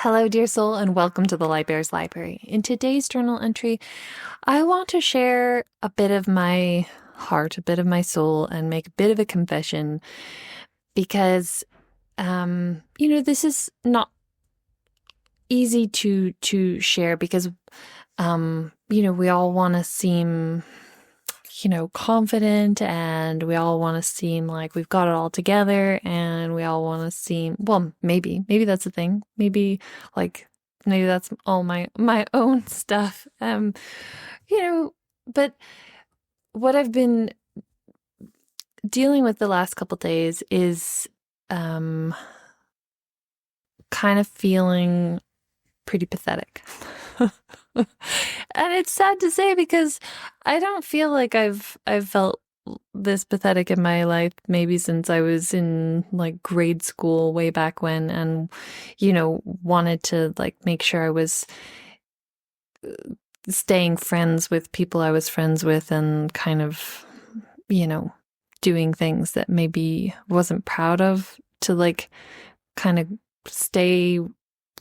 Hello, dear soul, and welcome to the Light Bears Library. In today's journal entry, I want to share a bit of my heart, a bit of my soul, and make a bit of a confession because, this is not easy to share because, we all want to seem confident, and we all want to seem like we've got it all together, and we all want to seem, well, maybe that's the thing. Maybe that's all my own stuff. But what I've been dealing with the last couple days is kind of feeling pretty pathetic. And it's sad to say because I don't feel like I've felt this pathetic in my life maybe since I was in grade school way back when, and wanted to make sure I was staying friends with people I was friends with, and kind of doing things that maybe wasn't proud of to kind of stay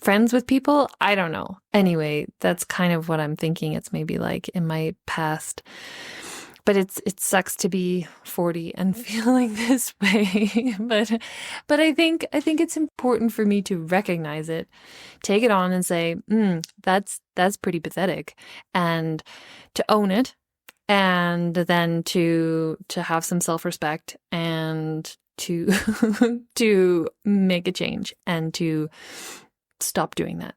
friends with people. I don't know. Anyway, that's kind of what I'm thinking it's maybe like in my past. But it sucks to be 40 and feeling this way. But I think it's important for me to recognize it, take it on and say, that's pretty pathetic, and to own it, and then to have some self-respect, and to to make a change, and to stop doing that.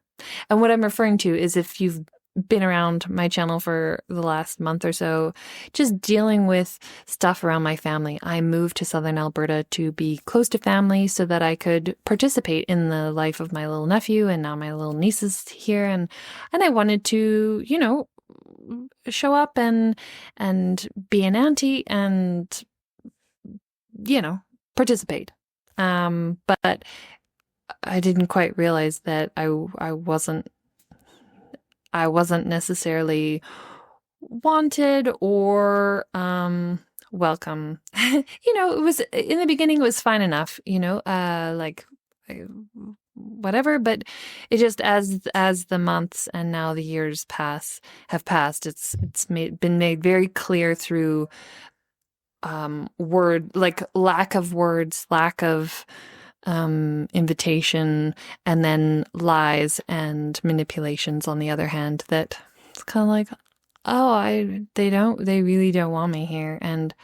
And what I'm referring to is, if you've been around my channel for the last month or so, just dealing with stuff around my family. I moved to Southern Alberta to be close to family so that I could participate in the life of my little nephew, and now my little niece is here, and I wanted to, show up and be an auntie and participate. But I didn't quite realize that I wasn't necessarily wanted or welcome. It was, in the beginning, it was fine enough, whatever, but it just, as the months and now the years have passed, it's been made very clear through lack of words, lack of invitation, and then lies and manipulations on the other hand, that it's kind of like, they really don't want me here. And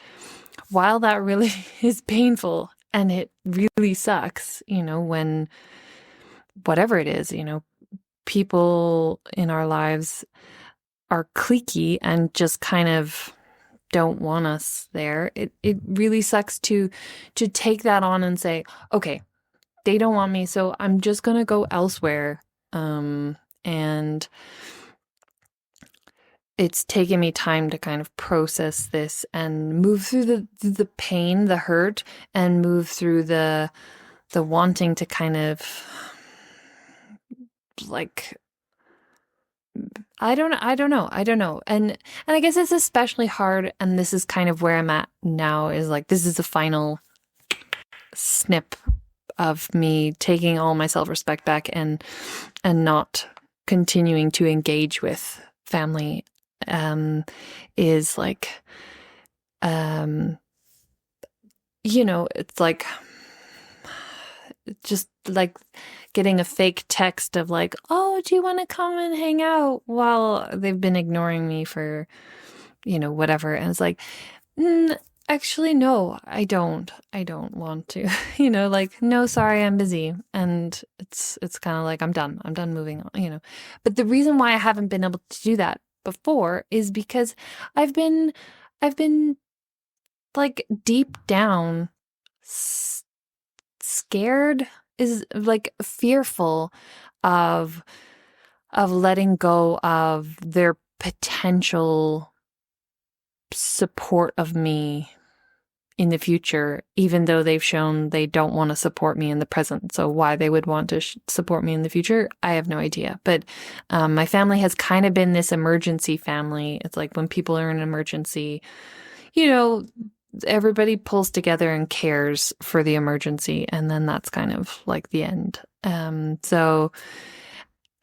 while that really is painful and it really sucks, when whatever it is, people in our lives are cliquey and just kind of don't want us there, it really sucks to take that on and say, okay, they don't want me, so I'm just going to go elsewhere. And it's taken me time to kind of process this and move through the pain, the hurt, and move through the wanting to kind of I don't know. And I guess it's especially hard, and this is kind of where I'm at now, is this is the final snip of me taking all my self-respect back and not continuing to engage with family, is it's just getting a fake text of oh, do you want to come and hang out, while they've been ignoring me for whatever. And it's actually, no, I don't want to. No, sorry, I'm busy. And it's kind of I'm done moving on. But the reason why I haven't been able to do that before is because I've been deep down scared, is fearful of letting go of their potential support of me in the future, even though they've shown they don't want to support me in the present. So why they would want to support me in the future, I have no idea. But my family has kind of been this emergency family. It's when people are in an emergency, everybody pulls together and cares for the emergency, and then that's kind of the end. So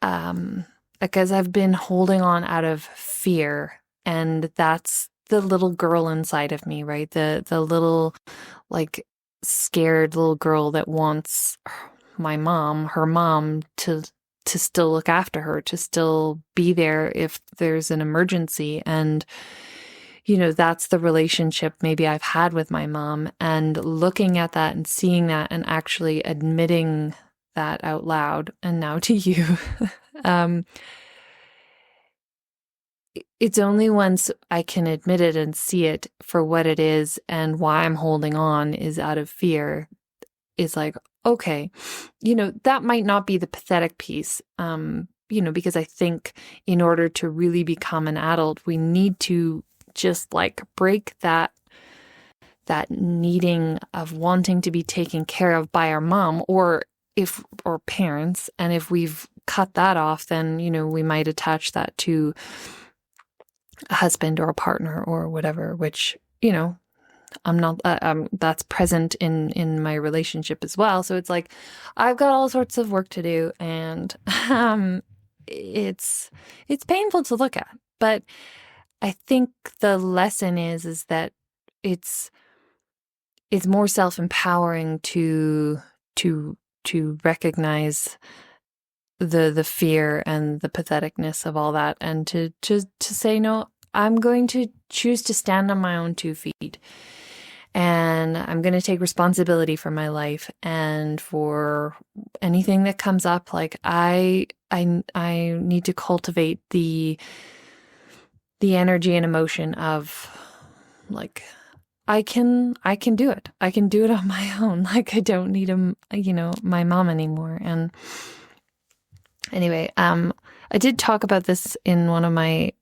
because I've been holding on out of fear, and that's the little girl inside of me, right? The little like scared little girl that wants her mom to still look after her, to still be there if there's an emergency. And that's the relationship maybe I've had with my mom, and looking at that and seeing that and actually admitting that out loud and now to you. It's only once I can admit it and see it for what it is and why I'm holding on is out of fear. It's like, okay, that might not be the pathetic piece, because I think in order to really become an adult, we need to just like break that needing of wanting to be taken care of by our mom or parents. And if we've cut that off, then, we might attach that to a husband or a partner or whatever, which, I'm not, that's present in my relationship as well. So it's like, I've got all sorts of work to do, and, it's painful to look at, but I think the lesson is that it's more self-empowering to recognize the fear and the patheticness of all that, and to say, no, I'm going to choose to stand on my own 2 feet, and I'm going to take responsibility for my life and for anything that comes up. Like I need to cultivate the energy and emotion of like, I can do it. I can do it on my own. Like I don't need my mom anymore. And anyway, I did talk about this in one of my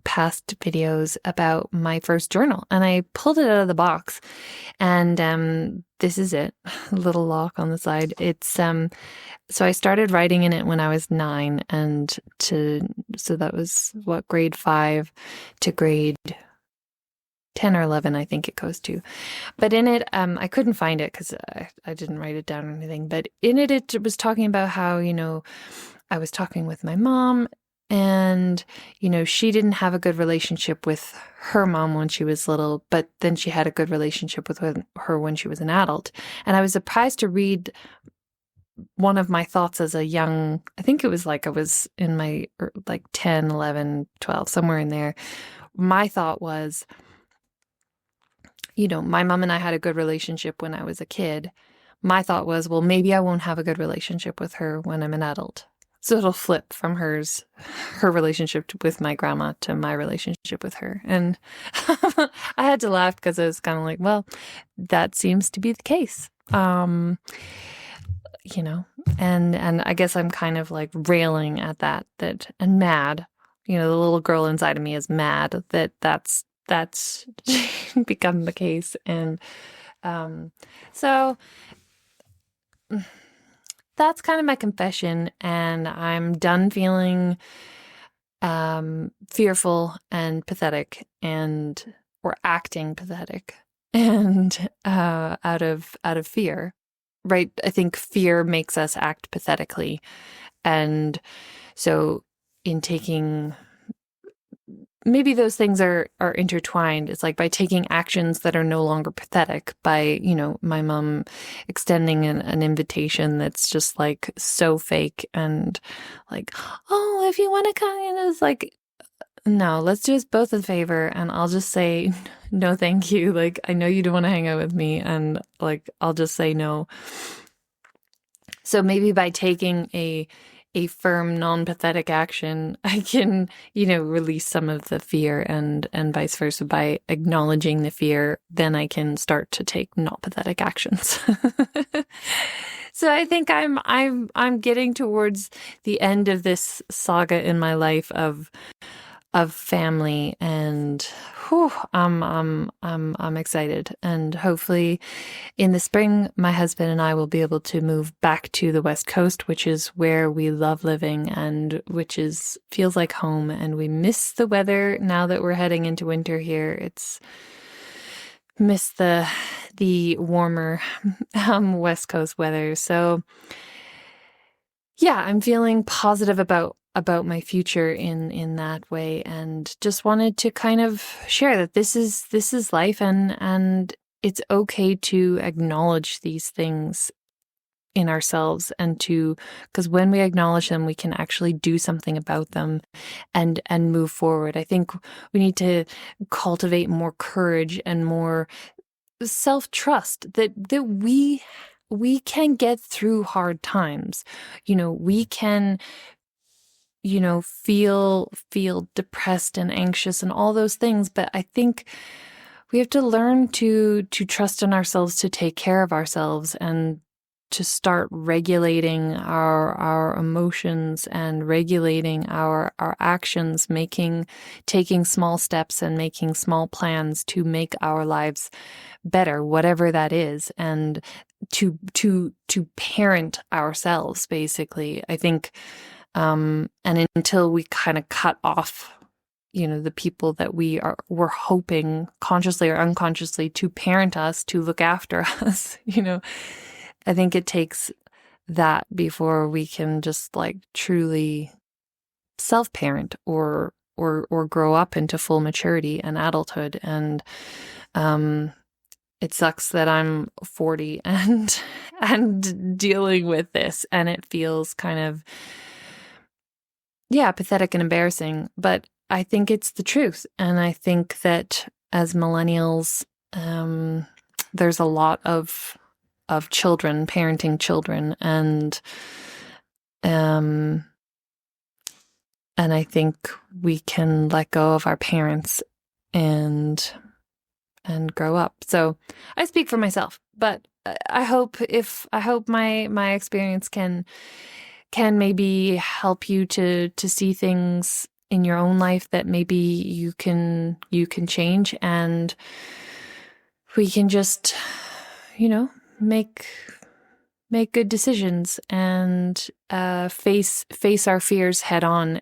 past videos about my first journal, and I pulled it out of the box, and this is it. A little lock on the side. It's so I started writing in it when I was 9, and so that was grade 5 to grade 10 or 11, I think it goes to. But in it, I couldn't find it because I didn't write it down or anything. But in it, it was talking about how, I was talking with my mom, and, she didn't have a good relationship with her mom when she was little, but then she had a good relationship with her when she was an adult. And I was surprised to read one of my thoughts as a young, I think it was like I was in my 10, 11, 12, somewhere in there. My thought was, my mom and I had a good relationship when I was a kid. My thought was, well, maybe I won't have a good relationship with her when I'm an adult. So it'll flip from her relationship with my grandma to my relationship with her. And I had to laugh because I was kind of like, well, that seems to be the case. And I guess I'm kind of like railing at that and mad, the little girl inside of me is mad that's become the case. And, so that's kind of my confession, and I'm done feeling, fearful and pathetic or acting pathetic and, out of fear. Right. I think fear makes us act pathetically. And so in taking, maybe those things are intertwined. It's like by taking actions that are no longer pathetic, by, my mom extending an invitation that's just like so fake and like, oh, if you want to come in, it's like, no, let's do us both a favor, and I'll just say, no, thank you. Like, I know you don't want to hang out with me, and like, I'll just say no. So maybe by taking a firm, non-pathetic action, I can, release some of the fear, and vice versa. By acknowledging the fear, then I can start to take not pathetic actions. So I think I'm getting towards the end of this saga in my life of family, and I'm excited, and hopefully in the spring my husband and I will be able to move back to the West Coast, which is where we love living and which feels like home, and we miss the weather now that we're heading into winter here. It's miss the warmer West Coast weather. So yeah, I'm feeling positive about my future in that way, and just wanted to kind of share that this is life, and it's okay to acknowledge these things in ourselves, and to, because when we acknowledge them, we can actually do something about them and move forward. I think we need to cultivate more courage and more self-trust that we can get through hard times. We can, feel depressed and anxious and all those things, but I think we have to learn to trust in ourselves, to take care of ourselves, and to start regulating our emotions and regulating our actions, taking small steps and making small plans to make our lives better, whatever that is, and to parent ourselves, basically. I think, and until we kind of cut off, the people that we're hoping consciously or unconsciously to parent us, to look after us, I think it takes that before we can just like truly self-parent or grow up into full maturity and adulthood. And it sucks that I'm 40 and dealing with this, and it feels kind of, yeah, pathetic and embarrassing, but I think it's the truth. And I think that as millennials, there's a lot of children, parenting children, and I think we can let go of our parents and grow up. So I speak for myself, but I hope my experience can maybe help you to see things in your own life that maybe you can change, and we can just, make good decisions and face our fears head on,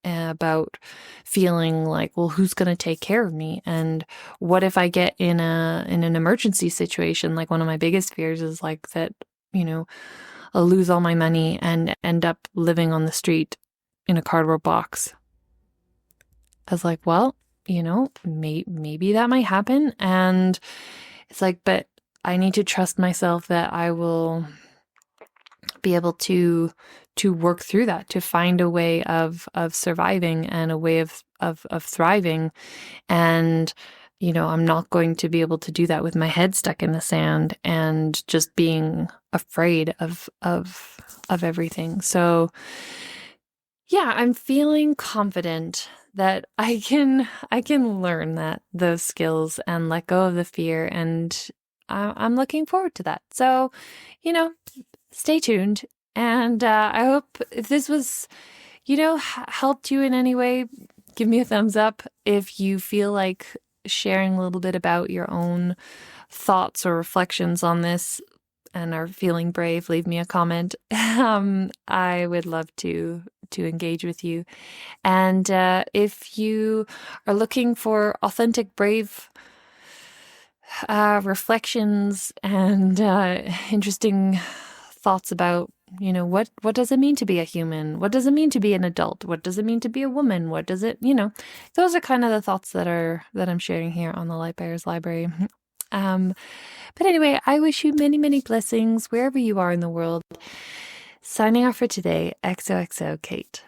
about feeling like, well, who's going to take care of me? And what if I get in an emergency situation? Like, one of my biggest fears is like that, I'll lose all my money and end up living on the street in a cardboard box. I was like, well, maybe that might happen. And it's like, but I need to trust myself that I will be able to work through that, to find a way of surviving and a way of thriving. And, I'm not going to be able to do that with my head stuck in the sand and just being afraid of everything. So yeah, I'm feeling confident that I can learn those skills and let go of the fear, and I'm looking forward to that. So, stay tuned. And I hope if this was, helped you in any way, give me a thumbs up. If you feel like sharing a little bit about your own thoughts or reflections on this and are feeling brave, leave me a comment. I would love to engage with you. And if you are looking for authentic, brave reflections and interesting thoughts about, what does it mean to be a human? What does it mean to be an adult? What does it mean to be a woman? What does it, those are kind of the thoughts that I'm sharing here on the Light Bearers Library. But anyway, I wish you many, many blessings wherever you are in the world. Signing off for today, XOXO Kate.